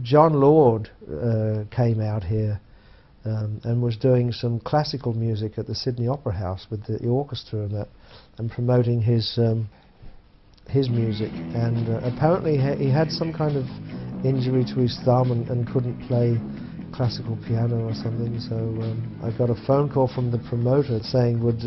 Jon Lord came out here and was doing some classical music at the Sydney Opera House with the orchestra and that, and promoting his music. And apparently he had some kind of injury to his thumb and couldn't play classical piano or something. So I got a phone call from the promoter saying would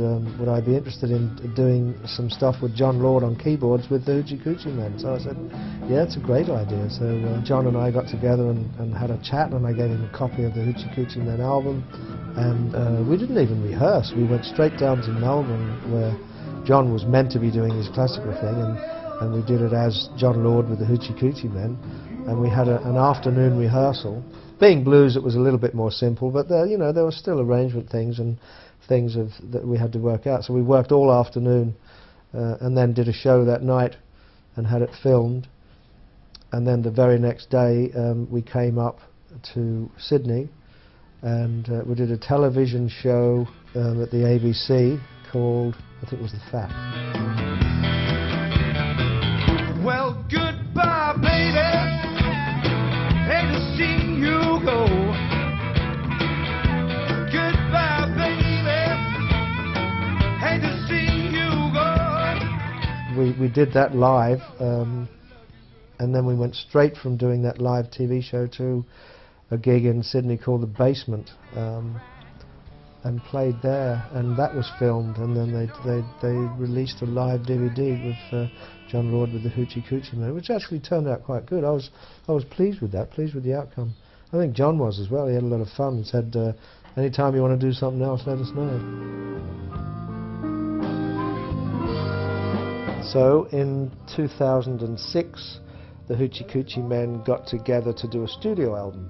I be interested in doing some stuff with Jon Lord on keyboards with the Hoochie Coochie Men. So I said, yeah, it's a great idea. So Jon and I got together and had a chat, and I gave him a copy of the Hoochie Coochie Men album, and we didn't even rehearse. We went straight down to Melbourne, where Jon was meant to be doing his classical thing, and we did it as Jon Lord with the Hoochie Coochie Men, and we had an afternoon rehearsal. Being blues, it was a little bit more simple, but there were still arrangement things and things that we had to work out. So we worked all afternoon and then did a show that night and had it filmed. And then the very next day we came up to Sydney and we did a television show at the ABC called, I think it was The Fat. Well, goodbye, baby. Hate to see you go. Goodbye, baby. Hate to see you go. We did that live, and then we went straight from doing that live TV show to a gig in Sydney called The Basement, and played there, and that was filmed, and then they released a live DVD with Jon Lord with the Hoochie Coochie Men, which actually turned out quite good. I was pleased with that, pleased with the outcome. I think Jon was as well. He had a lot of fun and said, anytime you want to do something else, let us know. So in 2006, the Hoochie Coochie Men got together to do a studio album.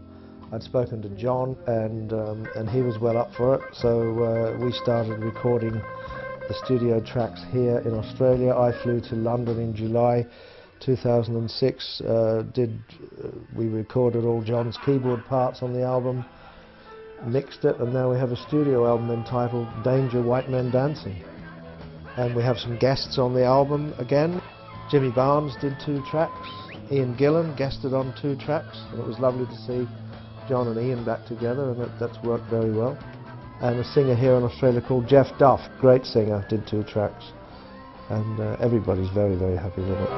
I'd spoken to Jon, and he was well up for it, so we started recording the studio tracks here in Australia. I flew to London in July 2006, we recorded all Jon's keyboard parts on the album, mixed it, and now we have a studio album entitled Danger White Men Dancing. And we have some guests on the album again. Jimmy Barnes did 2 tracks, Ian Gillan guested on 2 tracks, and it was lovely to see Jon and Ian back together, and that's worked very well. And a singer here in Australia called Jeff Duff, great singer, did 2 tracks, and everybody's very, very happy with it.